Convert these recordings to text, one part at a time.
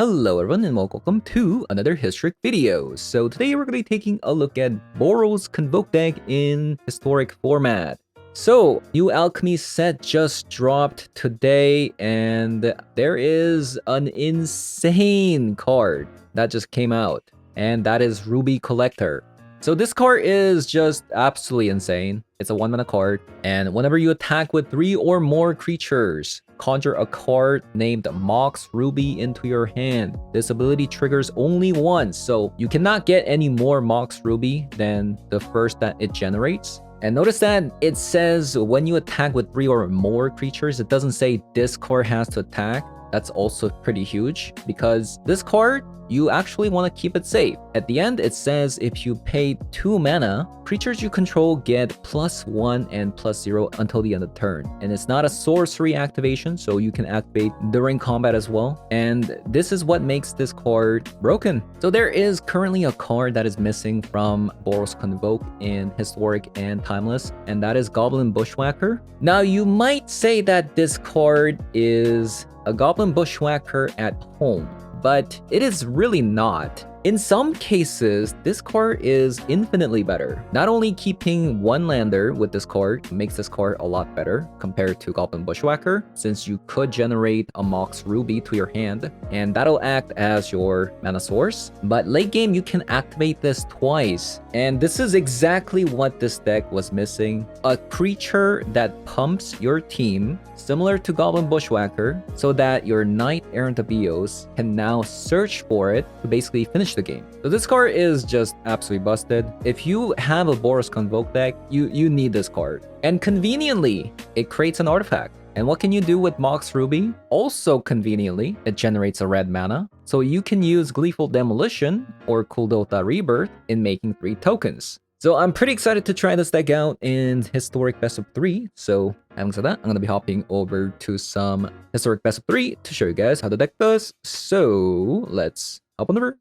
Hello everyone and welcome to another historic video. So today we're going to be taking a look at Boros Convoke deck in historic format. So new alchemy set just dropped today and there is an insane card that just came out, and that is Ruby Collector. So this card is just absolutely insane. It's a 1-mana card, and whenever you attack with 3 or more creatures, conjure a card named Mox Ruby into your hand. This ability triggers only once, so you cannot get any more Mox Ruby than the first that it generates. And notice that it says when you attack with 3 or more creatures, it doesn't say this card has to attack. That's also pretty huge, because this card, you actually want to keep it safe. At the end, it says if you pay 2 mana, creatures you control get +1 and +0 until the end of the turn. And it's not a sorcery activation, so you can activate during combat as well. And this is what makes this card broken. So there is currently a card that is missing from Boros Convoke in Historic and Timeless, and that is Goblin Bushwhacker. Now, you might say that this card is a Goblin Bushwhacker at home, but it is really not. In some cases, this card is infinitely better. Not only keeping one lander with this card makes this card a lot better compared to Goblin Bushwhacker, since you could generate a Mox Ruby to your hand, and that'll act as your mana source. But late game, you can activate this twice, and this is exactly what this deck was missing. A creature that pumps your team, similar to Goblin Bushwhacker, so that your Knight Errant of Eos can now search for it to basically finish the game. So this card is just absolutely busted. If you have a Boros Convoke deck, you need this card. And conveniently, it creates an artifact. And what can you do with Mox Ruby? Also conveniently, it generates a red mana. So you can use Gleeful Demolition or Kuldotha Rebirth in making 3 tokens. So I'm pretty excited to try this deck out in Historic Best of 3. So having said that, I'm going to be hopping over to some Historic Best of 3 to show you guys how the deck does. So let's hop on over.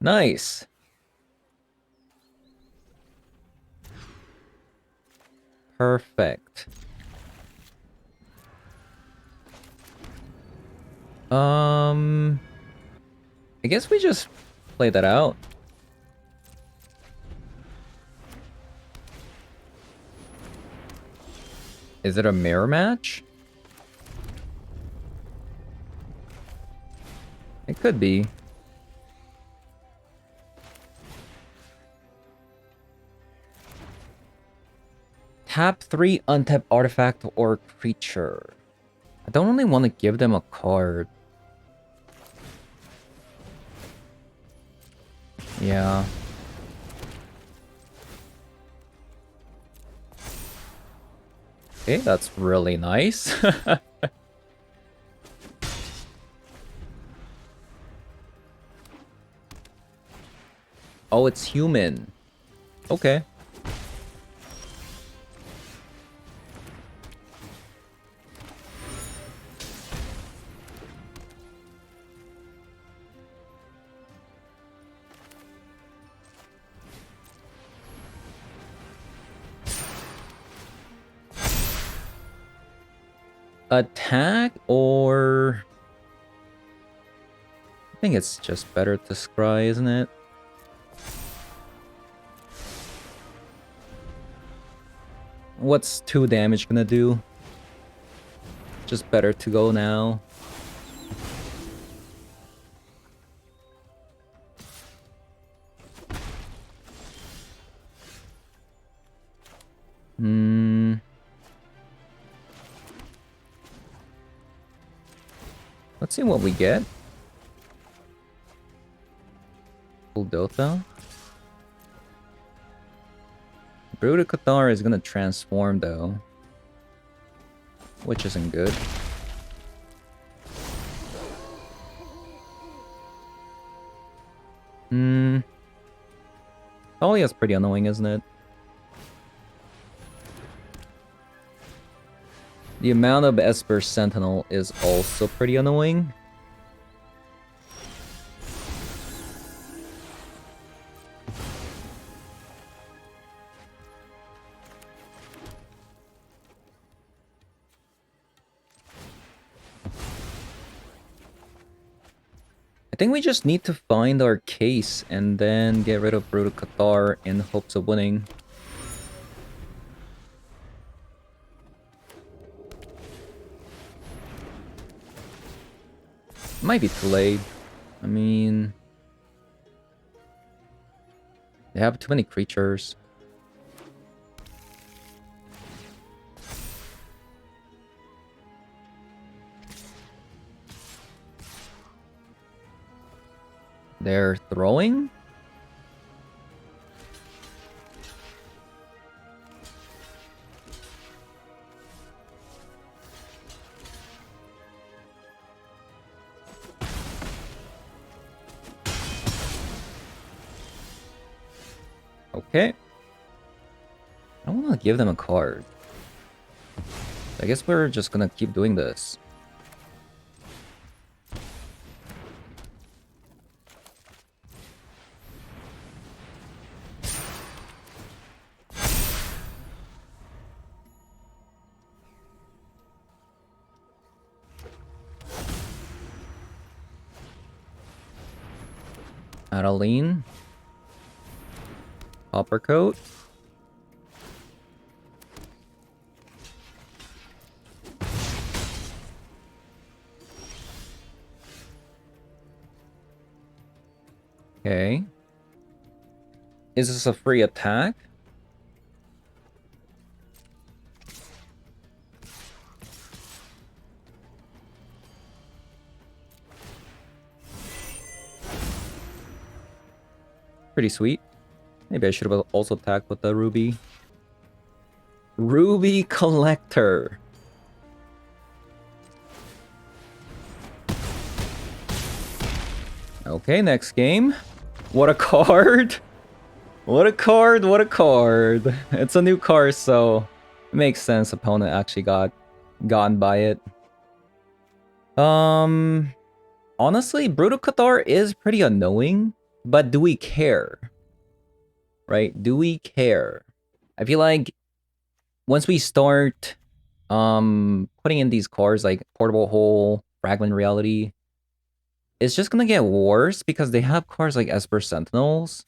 Nice. Perfect. I guess we just play that out. Is it a mirror match? It could be. Tap 3 untap artifact or creature. I don't really want to give them a card. Yeah. Okay, that's really nice. Oh, it's human. Okay. Attack, or I think it's just better to scry, isn't it? What's 2 damage gonna do? Just better to go now. Let's see what we get. Kuldotha. Brood of Cathar is gonna transform though, which isn't good. Talia's pretty annoying, isn't it? The amount of Esper Sentinel is also pretty annoying. think we just need to find our case and then get rid of Brutal Cathar in hopes of winning. Might be too late. I mean, they have too many creatures. They're throwing? Okay. I don't want to give them a card. I guess we're just gonna keep doing this. Adeline. Coppercoat. Okay. Is this a free attack? Pretty sweet. Maybe I should have also attacked with the Ruby. Ruby Collector. Okay, next game. What a card. What a card, what a card. It's a new card, so it makes sense opponent actually gotten by it. Honestly, Brutal Cathar is pretty annoying, but do we care? Right? Do we care? I feel like once we start putting in these cards like Portable Hole, Fragment Reality, it's just gonna get worse because they have cards like Esper Sentinels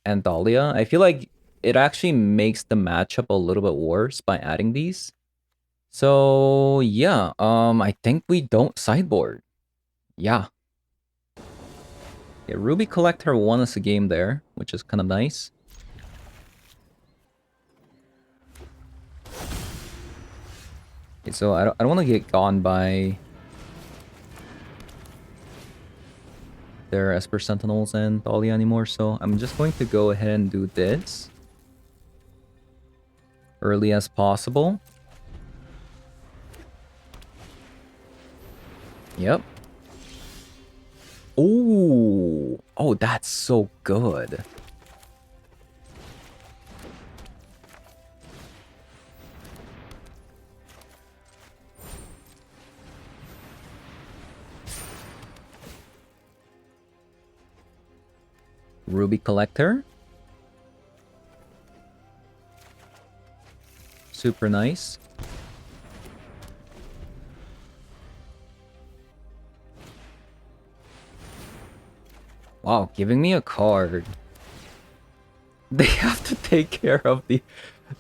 and Dahlia. I feel like it actually makes the matchup a little bit worse by adding these. So yeah, I think we don't sideboard. Yeah. Yeah, Ruby Collector won us a game there, which is kind of nice. Okay, so I don't want to get gone by their Esper Sentinels and Dahlia anymore, so I'm just going to go ahead and do this early as possible. Yep. Ooh. Oh, that's so good. Ruby Collector. Super nice. Wow, giving me a card. They have to take care of the...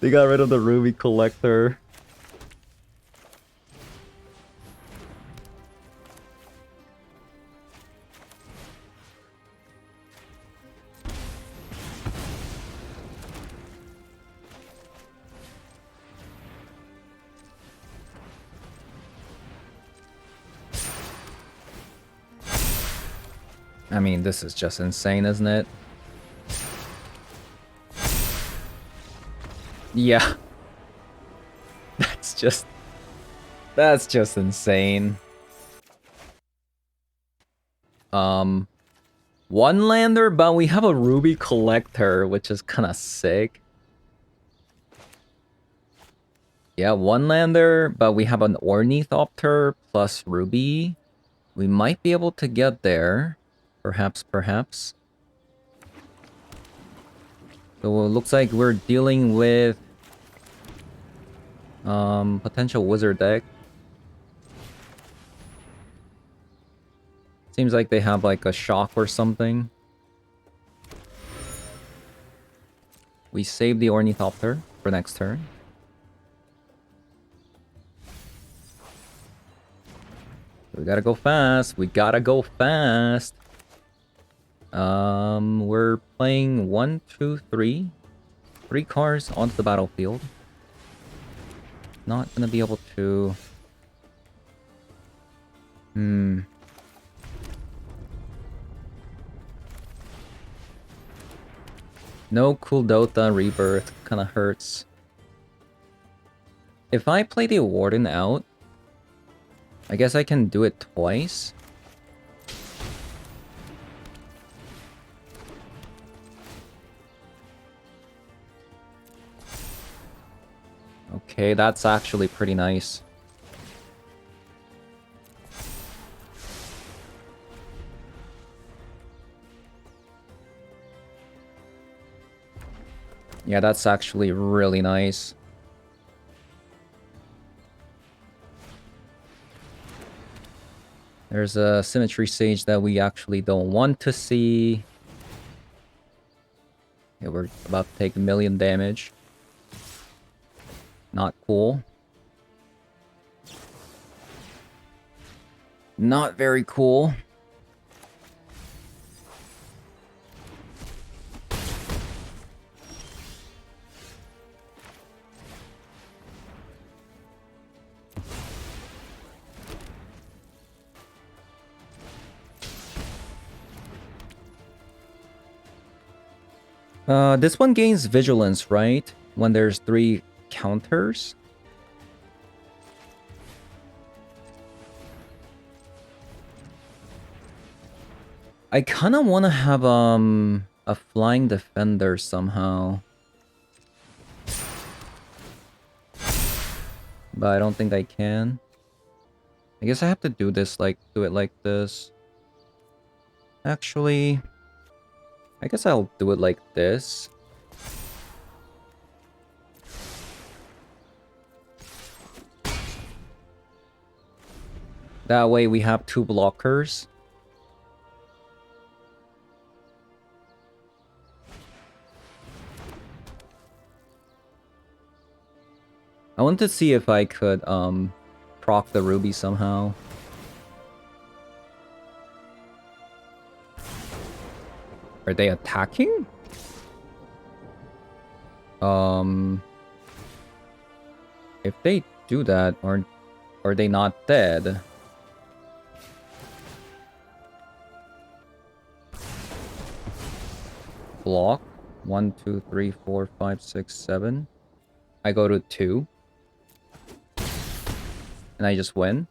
They got rid of the Ruby Collector. I mean, this is just insane, isn't it? Yeah. That's just insane. One lander, but we have a Ruby Collector, which is kind of sick. Yeah, one lander, but we have an Ornithopter plus Ruby. We might be able to get there. Perhaps. So it looks like we're dealing with potential wizard deck. Seems like they have like a shock or something. We save the Ornithopter for next turn. We gotta go fast. We gotta go fast. We're playing 1, 2, 3. 3 cards onto the battlefield. Not gonna be able to... No cool Dota Rebirth. Kinda hurts. If I play the Warden out, I guess I can do it twice. Okay, that's actually pretty nice. Yeah, that's actually really nice. There's a Symmetry Sage that we actually don't want to see. Yeah, we're about to take 1 million damage. Not cool. Not very cool. This one gains Vigilance, right? When there's 3 counters. I kind of want to have a Flying Defender somehow. But I don't think I can. I guess I have to do this do it like this. Actually, I guess I'll do it like this. That way we have 2 blockers. I want to see if I could proc the Ruby somehow. Are they attacking? If they do that, are they not dead? Block 1, 2, 3, 4, 5, 6, 7. I go to 2. And I just win.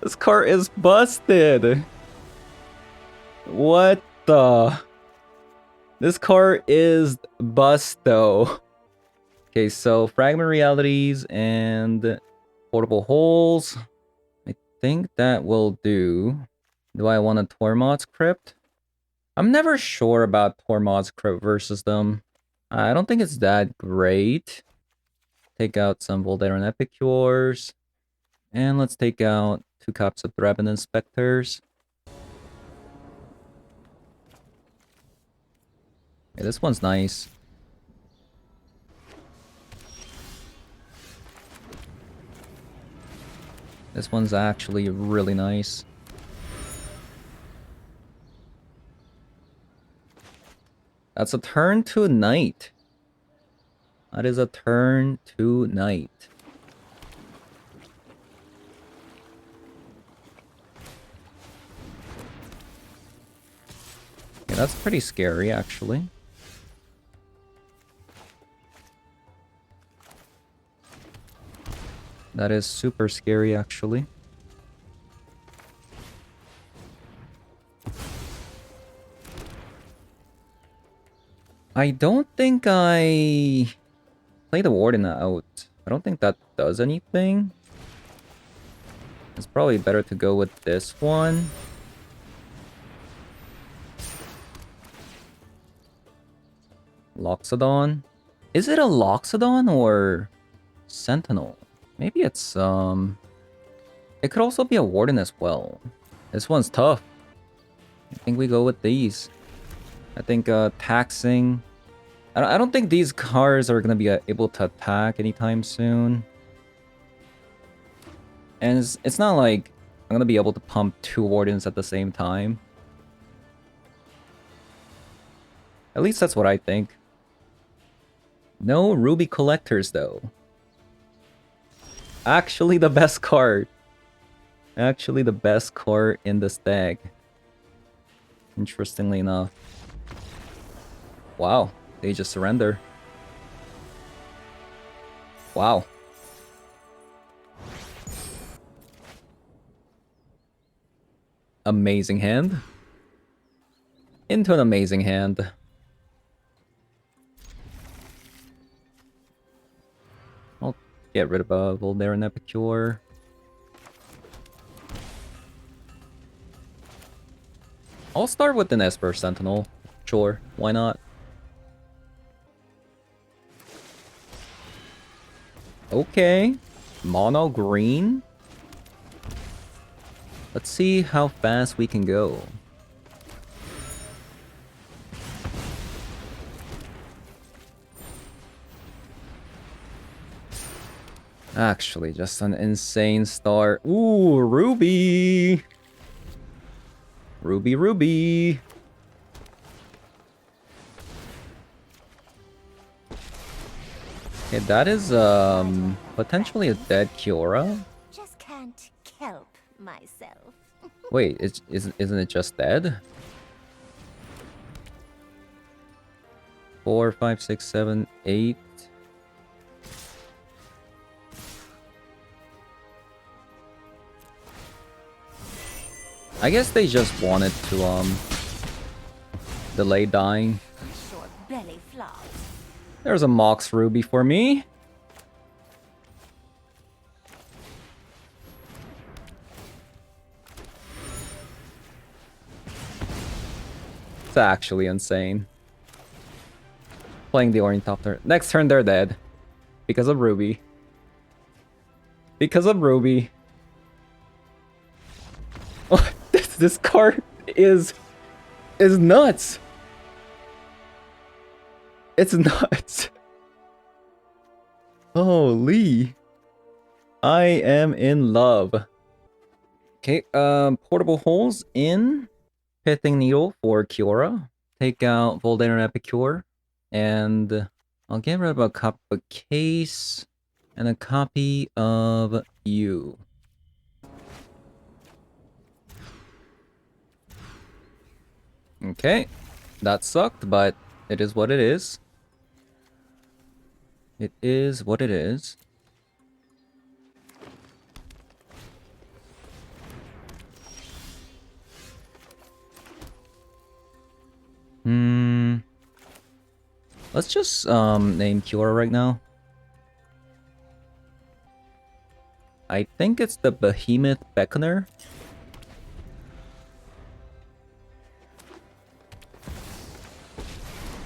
This card is busted. What the? This card is busto. Okay, so Fragment Realities and Portable Holes. I think that will do. Do I want a Tormod's Crypt? I'm never sure about Tormod's Crypt versus them. I don't think it's that great. Take out some Voldaron Epicures. And let's take out 2 cups of Threaten Inspectors. Okay, this one's nice. This one's actually really nice. That's a turn to night. That is a turn to night. Yeah, that's pretty scary, actually. That is super scary, actually. I don't think I play the Warden out. I don't think that does anything. It's probably better to go with this one. Loxodon. Is it a Loxodon or Sentinel? Maybe it's it could also be a Warden as well. This one's tough. I think we go with these. I think taxing. I don't think these cards are gonna be able to attack anytime soon. And it's not like I'm gonna be able to pump 2 Wardens at the same time. At least that's what I think. No Ruby Collectors though. Actually the best card. Actually the best card in this deck. Interestingly enough. Wow, they just surrender. Wow. Amazing hand. Into an amazing hand. I'll get rid of Voldaire and Epicure. I'll start with an Esper Sentinel. Sure, why not? Okay. Mono green. Let's see how fast we can go. Actually, just an insane start. Ooh, Ruby! Ruby, Ruby! Okay, that is potentially a dead Kiora. Just can't help myself. Wait, isn't it just dead? 4, 5, 6, 7, 8. I guess they just wanted to delay dying. Short belly flops. There's a Mox Ruby for me. It's actually insane. Playing the Ornithopter. Next turn they're dead. Because of Ruby. Because of Ruby. Oh, this card is nuts. It's nuts. Holy. I am in love. Okay, portable holes in Pithing Needle for Kiora. Take out Voldaire and Epicure. And I'll get rid of a copy of Case and a copy of you. Okay, that sucked, but it is what it is. It is what it is. Let's just name Kiora right now. I think it's the Behemoth Beckoner.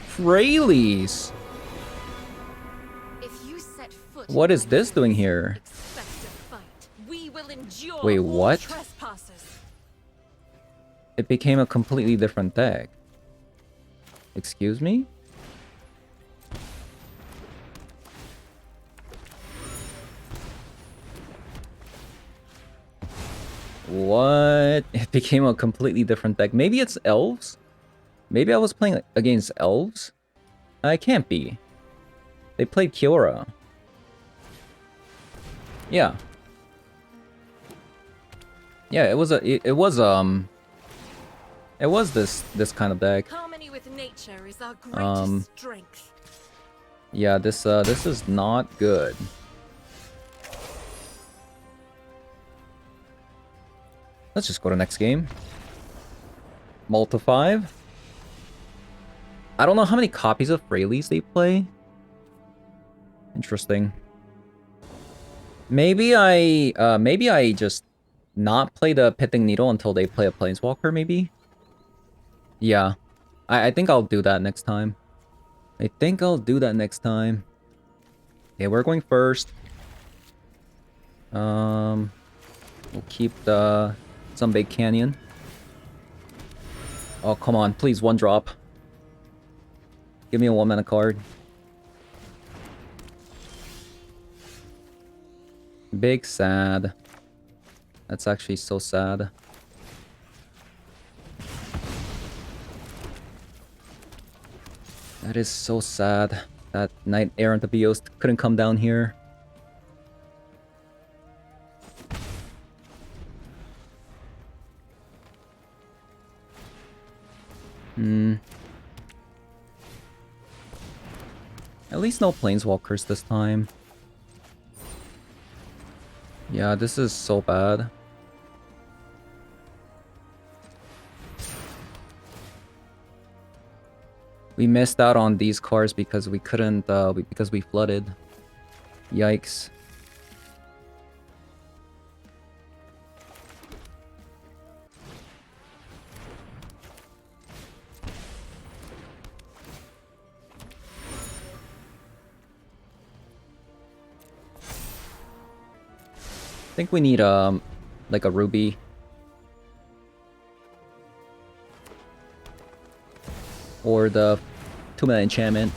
Fraley's. What is this doing here? Wait, what? It became a completely different deck. Excuse me? What? It became a completely different deck. Maybe it's elves? Maybe I was playing against elves? I can't be. They played Kiora. Yeah. Yeah, it was this kind of deck. Harmony with nature is our greatest strength. Yeah, this is not good. Let's just go to next game. Multi 5. I don't know how many copies of Fraley's they play. Interesting. Maybe I just not play the Pithing Needle until they play a Planeswalker, maybe? Yeah. I think I'll do that next time. I think I'll do that next time. Okay, we're going first. We'll keep the Sunbake Canyon. Oh, come on. Please, one drop. Give me a 1-mana card. Big sad. That's actually so sad. That is so sad. That Knight Errant of BO3 couldn't come down here. At least no Planeswalkers this time. Yeah, this is so bad. We missed out on these cards because we couldn't, because we flooded. Yikes. I think we need, like a ruby. Or the 2-mana enchantment.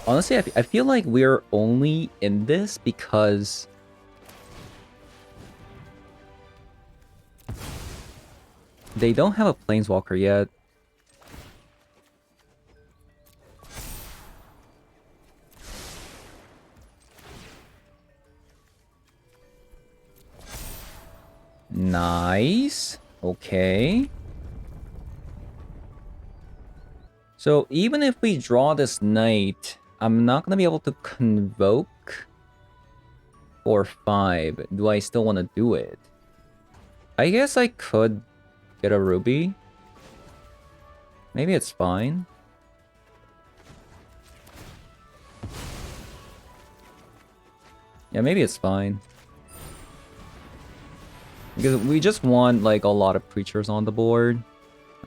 Honestly, I feel like we're only in this because they don't have a Planeswalker yet. Nice. Okay. So even if we draw this knight, I'm not going to be able to convoke for 5. Do I still want to do it? I guess I could get a ruby. Maybe it's fine. Yeah, maybe it's fine. Because we just want, like, a lot of creatures on the board.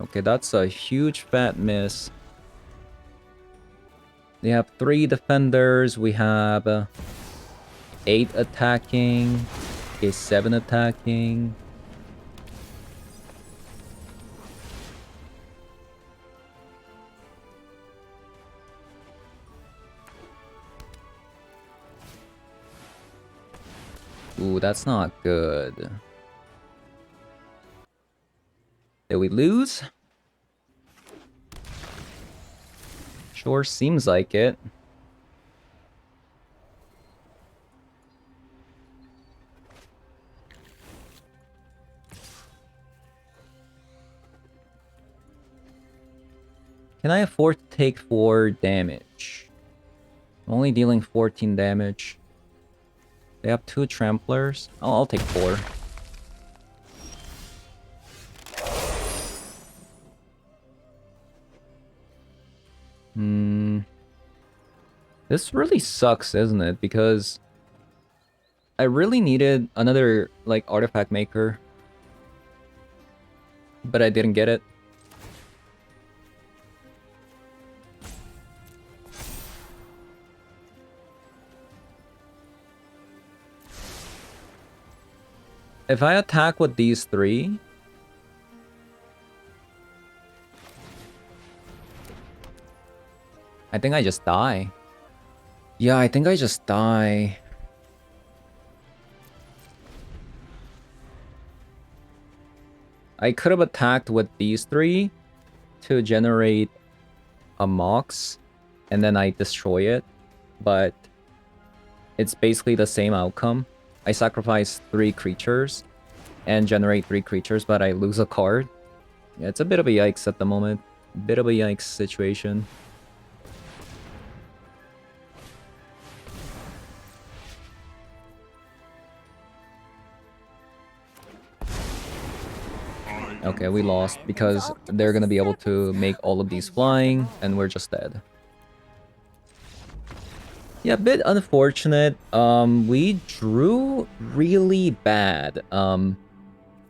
Okay, that's a huge fat miss. They have 3 defenders. We have 8 attacking. Okay, 7 attacking. Ooh, that's not good. Did we lose? Sure seems like it. Can I afford to take 4 damage? I'm only dealing 14 damage. They have 2 tramplers. I'll take 4. This really sucks, isn't it? Because I really needed another, like, artifact maker. But I didn't get it. If I attack with these 3... I think I just die. Yeah, I think I just die. I could have attacked with these 3 to generate a Mox, and then I destroy it, but it's basically the same outcome. I sacrifice 3 creatures and generate 3 creatures, but I lose a card. Yeah, it's a bit of a yikes at the moment. Bit of a yikes situation. Okay, we lost because they're gonna be able to make all of these flying, and we're just dead. Yeah, a bit unfortunate. We drew really bad.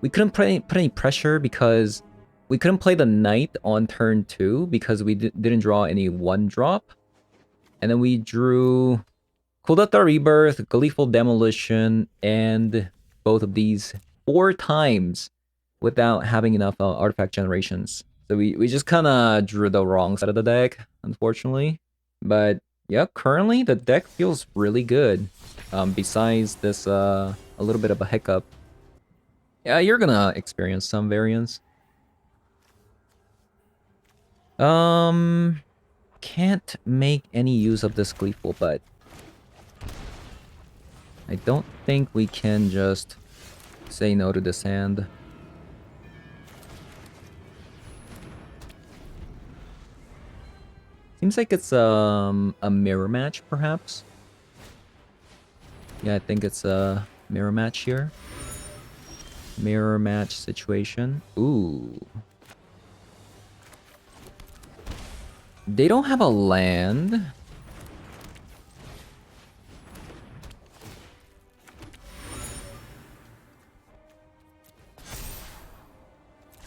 We couldn't put any pressure because we couldn't play the knight on turn 2 because we didn't draw any 1-drop. And then we drew Kuldata Rebirth, Gleeful Demolition, and both of these 4 times without having enough artifact generations. So we just kind of drew the wrong side of the deck, unfortunately. But yeah, currently the deck feels really good. Besides this, a little bit of a hiccup. Yeah, you're gonna experience some variance. Can't make any use of this Gleeful, but I don't think we can just say no to this hand. Seems like it's a mirror match, perhaps. Yeah, I think it's a mirror match here. Mirror match situation. Ooh. They don't have a land.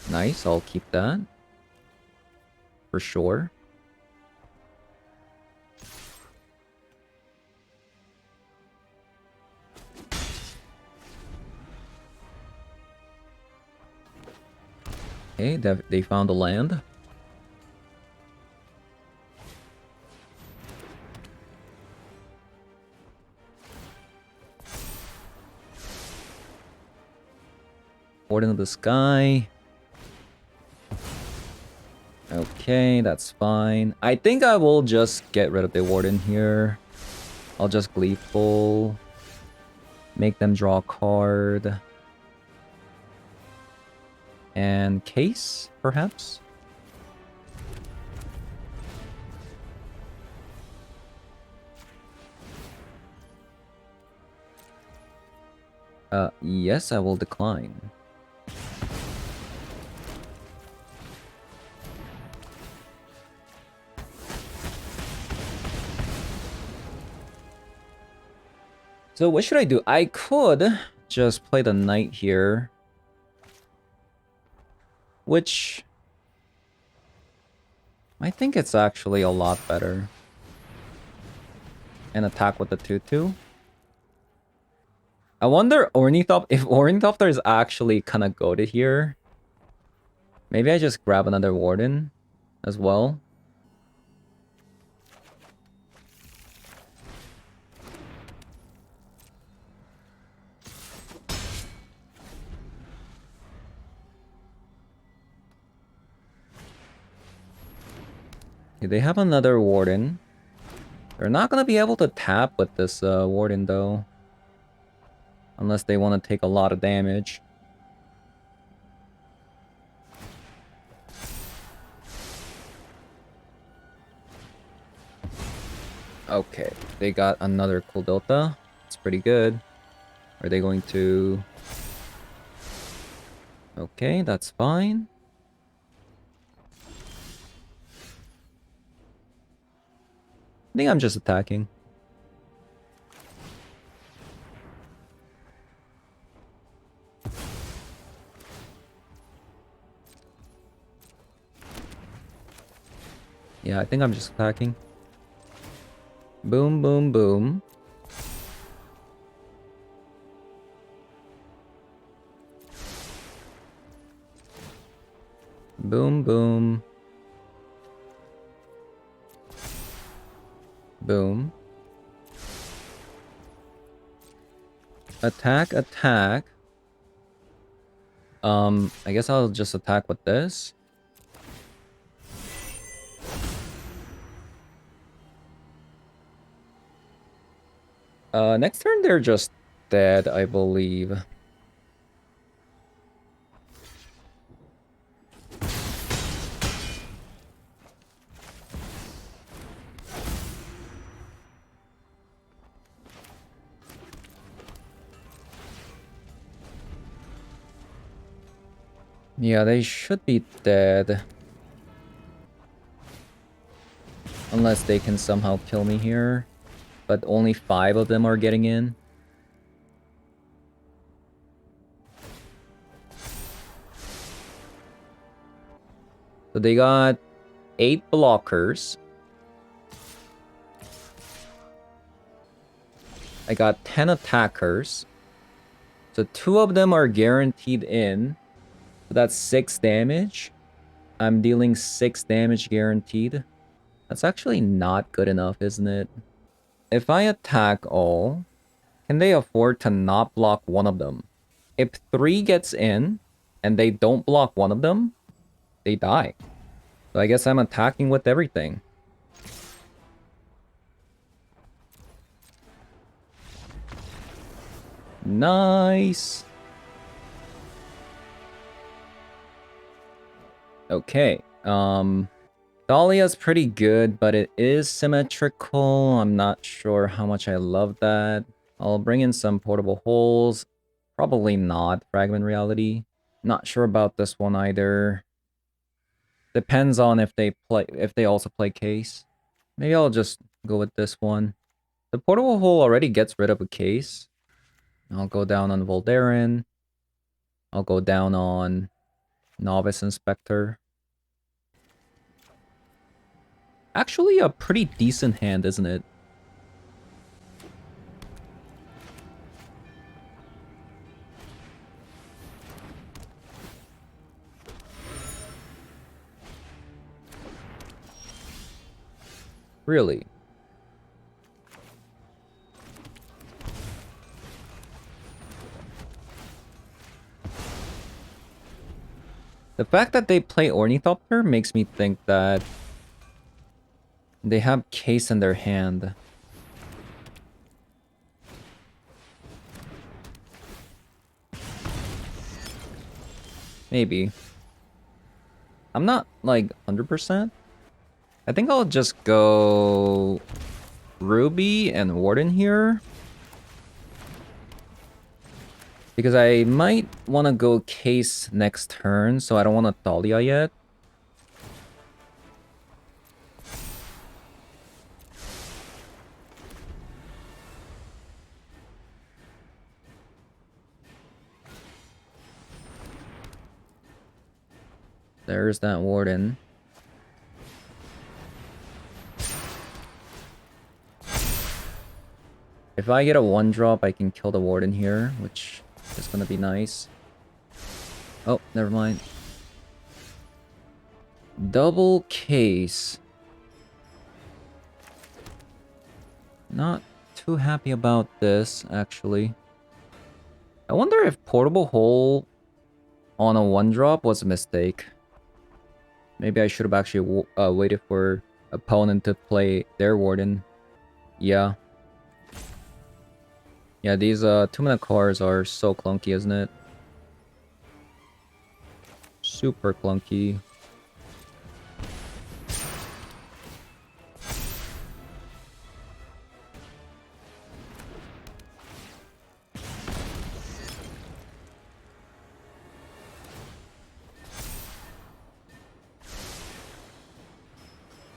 Nice, I'll keep that. For sure. Okay, they found a land. Warden of the Sky. Okay, that's fine. I think I will just get rid of the Warden here. I'll just Gleeful. Make them draw a card. And Case, perhaps? Yes, I will decline. So what should I do? I could just play the knight here. Which I think it's actually a lot better. And attack with the 2/2. I wonder if Ornithopter is actually kind of goated here. Maybe I just grab another Warden as well. Okay, they have another Warden. They're not going to be able to tap with this Warden though. Unless they want to take a lot of damage. Okay, they got another Kuldota. It's pretty good. Are they going to... Okay, that's fine. I think I'm just attacking. Yeah, I think I'm just attacking. Boom, boom, boom. Boom, boom. Boom. Attack, attack. I guess I'll just attack with this. Next turn they're just dead, I believe. Yeah, they should be dead. Unless they can somehow kill me here. but only 5 of them are getting in. So they got 8 blockers. I got 10 attackers. So 2 of them are guaranteed in. So that's 6 damage. I'm dealing 6 damage guaranteed. That's actually not good enough, isn't it? If I attack all, can they afford to not block one of them? If 3 gets in, and they don't block one of them, they die. So I guess I'm attacking with everything. Nice. Okay. Dahlia's pretty good, but it is symmetrical. I'm not sure how much I love that. I'll bring in some portable holes. Probably not Fragment Reality. Not sure about this one either. Depends on if they also play Case. Maybe I'll just go with this one. The portable hole already gets rid of a Case. I'll go down on Voldaren. I'll go down on Novice Inspector. Actually a pretty decent hand, isn't it? Really? The fact that they play Ornithopter makes me think that they have Case in their hand. Maybe. I'm not, like, 100%. I think I'll just go Ruby and Warden here. Because I might want to go Case next turn, so I don't want to Thalia yet. There's that Warden. If I get a 1-drop, I can kill the Warden here, which is gonna be nice. Oh, never mind. Double Case. Not too happy about this, actually. I wonder if Portable Hole on a 1-drop was a mistake. Maybe I should have actually waited for opponent to play their Warden. Yeah. Yeah, these 2-mana cards are so clunky, isn't it? Super clunky.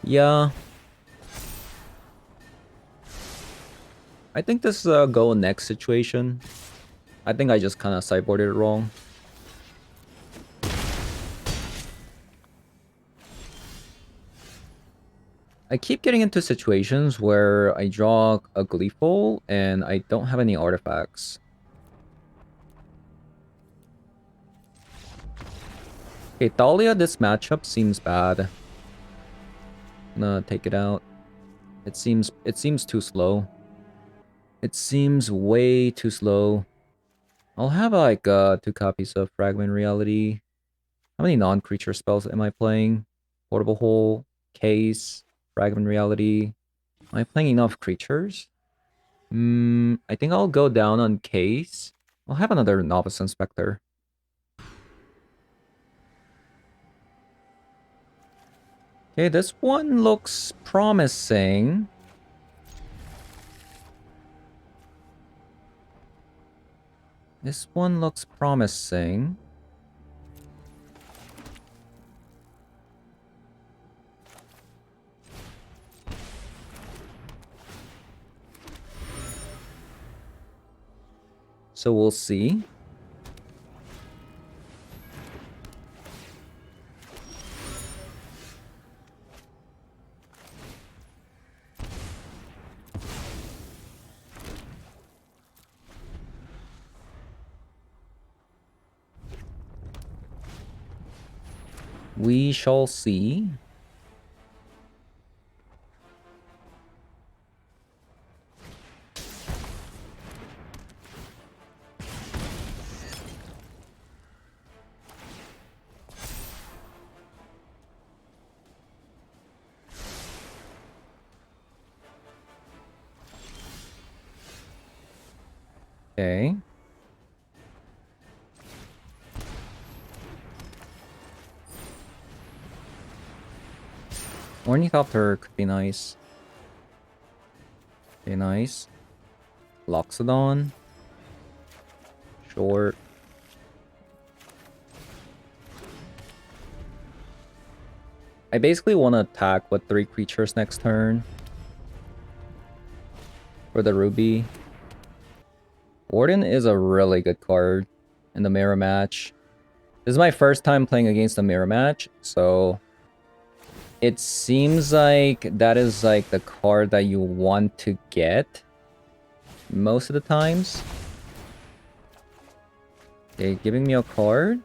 Yeah. I think this is a go next situation. I think I just kind of sideboarded it wrong. I keep getting into situations where I draw a Gleeful and I don't have any artifacts. Okay, Thalia, this matchup seems bad. I'm gonna take it out. It seems too slow. It seems way too slow. I'll have like 2 copies of Fragment Reality. How many non-creature spells am I playing? Portable Hole, Case, Fragment Reality. Am I playing enough creatures? I think I'll go down on Case. I'll have another Novice Inspector. Okay, this one looks promising. This one looks promising. So we'll see. We shall see. Okay. Ornithopter could be nice. Okay, nice. Loxodon. Short. I basically want to attack with 3 creatures next turn. For the Ruby. Warden is a really good card in the mirror match. This is my first time playing against a mirror match, so it seems like that is like the card that you want to get most of the times. Okay, giving me a card.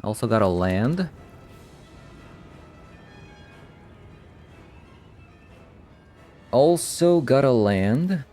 Also got a land. Also got a land.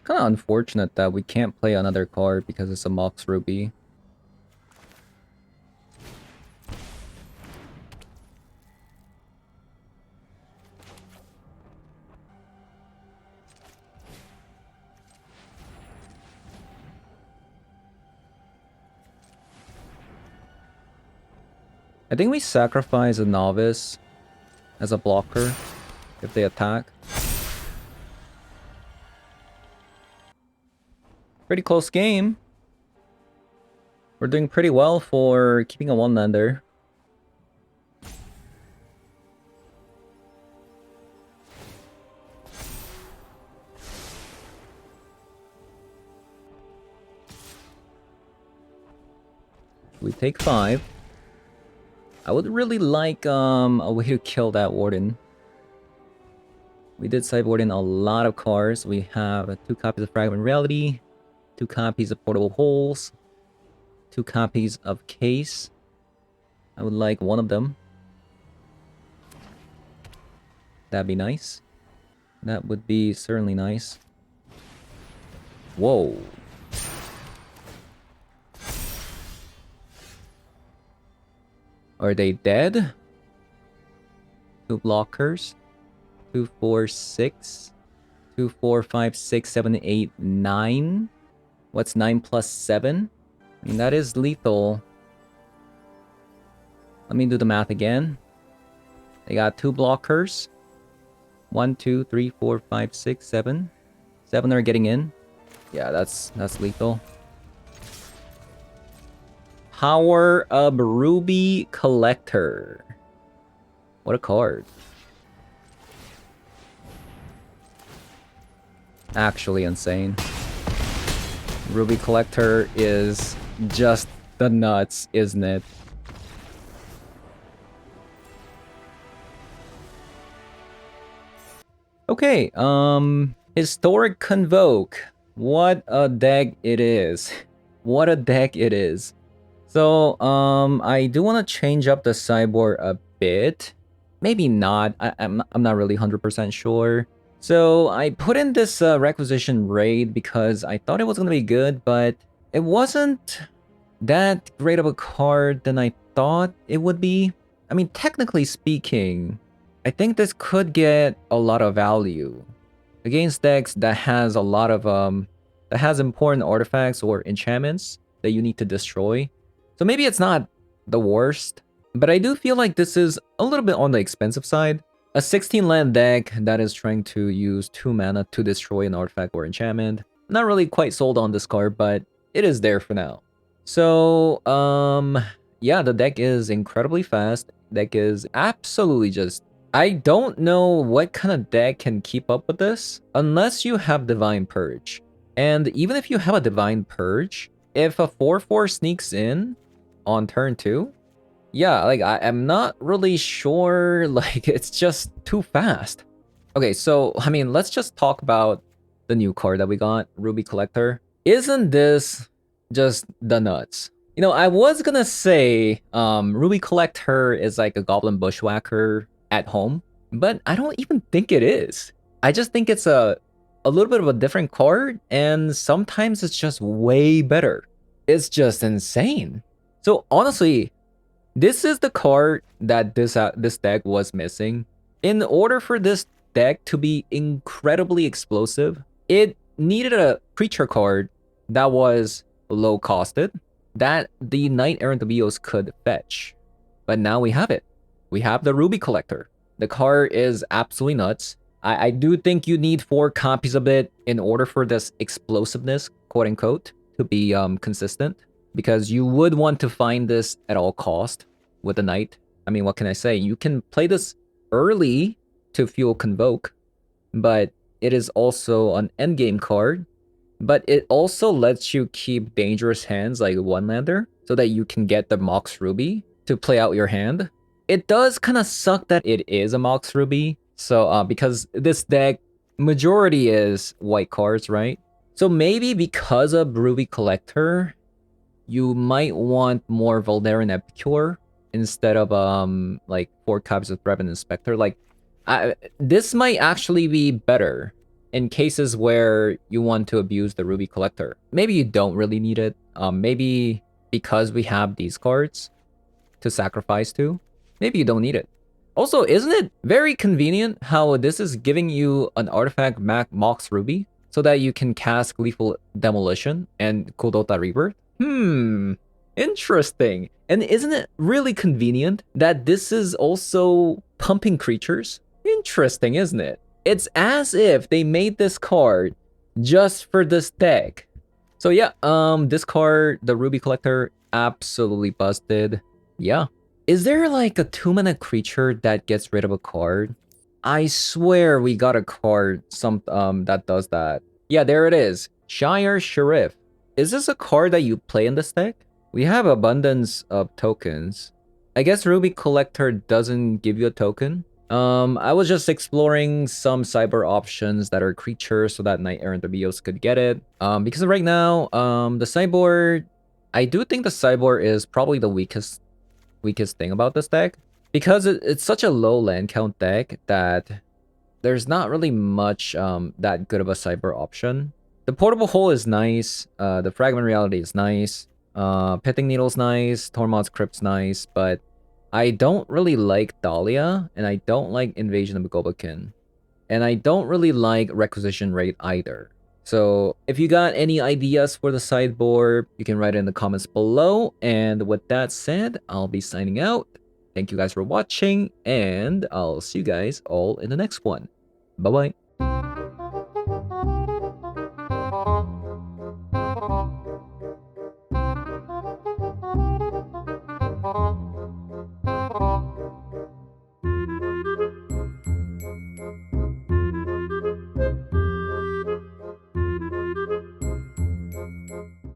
Kind of unfortunate that we can't play another card because it's a Mox Ruby. I think we sacrifice a Novice as a blocker if they attack. Pretty close game. We're doing pretty well for keeping a one-lander. We take 5. I would really like a way to kill that Warden. We did sideboard in a lot of cards. We have 2 copies of Fragment Reality, 2 copies of Portable Holes, 2 copies of Case. I would like one of them. That'd be nice. That would be certainly nice. Whoa. Are they dead? 2 blockers. 2, 4, 6. 2, 4, 5, 6, 7, 8, 9. What's 9 plus 7? I mean, that is lethal. Let me do the math again. They got 2 blockers. 1, 2, 3, 4, 5, 6, 7. 7 are getting in. Yeah, that's lethal. Power of Ruby Collector. What a card. Actually insane. Ruby Collector is just the nuts, isn't it? Okay, Historic Convoke. What a deck it is. What a deck it is. So, I do want to change up the sideboard a bit. Maybe not. I'm not really 100% sure. So, I put in this Requisition Raid because I thought it was going to be good, but it wasn't that great of a card than I thought it would be. I mean, technically speaking, I think this could get a lot of value against decks that has a lot of that has important artifacts or enchantments that you need to destroy. So maybe it's not the worst, but I do feel like this is a little bit on the expensive side. A 16 land deck that is trying to use 2 mana to destroy an artifact or enchantment. Not really quite sold on this card, but it is there for now. So, yeah, the deck is incredibly fast. Deck is absolutely just... I don't know what kind of deck can keep up with this unless you have Divine Purge. And even if you have a Divine Purge, if a 4/4 sneaks in on turn 2, yeah, like I'm not really sure, like it's just too fast. Okay, so I mean, let's just talk about the new card that we got, Ruby Collector. Isn't this just the nuts? You know, I was gonna say Ruby Collector is like a Goblin Bushwhacker at home, but I don't even think it is. I just think it's a little bit of a different card, and sometimes it's just way better. It's just insane. So honestly, this is the card that this deck was missing. In order for this deck to be incredibly explosive, it needed a creature card that was low costed, that the Knight Errant Abios could fetch. But now we have it. We have the Ruby Collector. The card is absolutely nuts. I do think you need 4 copies of it in order for this explosiveness, quote unquote, to be consistent. Because you would want to find this at all cost with the Knight. I mean, what can I say? You can play this early to fuel Convoke, but it is also an endgame card. But it also lets you keep dangerous hands like one-lander so that you can get the Mox Ruby to play out your hand. It does kind of suck that it is a Mox Ruby. So because this deck, majority is white cards, right? So maybe because of Ruby Collector, you might want more Voldaren Epicure instead of like 4 copies of Revenant Inspector. Like this might actually be better in cases where you want to abuse the Ruby Collector. Maybe you don't really need it. Maybe because we have these cards to sacrifice to, maybe you don't need it. Also, isn't it very convenient how this is giving you an artifact Mox Ruby so that you can cast Gleeful Demolition and Kudota Rebirth? Interesting. And isn't it really convenient that this is also pumping creatures? Interesting, isn't it? It's as if they made this card just for this deck. So yeah, this card, the Ruby Collector, absolutely busted. Yeah. Is there like a 2-mana creature that gets rid of a card? I swear we got a card that does that. Yeah, there it is. Shire Sheriff. Is this a card that you play in this deck? We have abundance of tokens. I guess Ruby Collector doesn't give you a token. I was just exploring some cyber options that are creatures so that Knight Errant Abios could get it. Because right now, the sideboard, I do think the sideboard is probably the weakest thing about this deck. Because it's such a low land count deck that there's not really much that good of a cyber option. The Portable Hole is nice, the Fragment Reality is nice, Pithing Needle's nice, Tormod's Crypt's nice, but I don't really like Dahlia, and I don't like Invasion of Gobokin, and I don't really like Requisition Rate either. So if you got any ideas for the sideboard, you can write it in the comments below, and with that said, I'll be signing out. Thank you guys for watching, and I'll see you guys all in the next one. Bye-bye.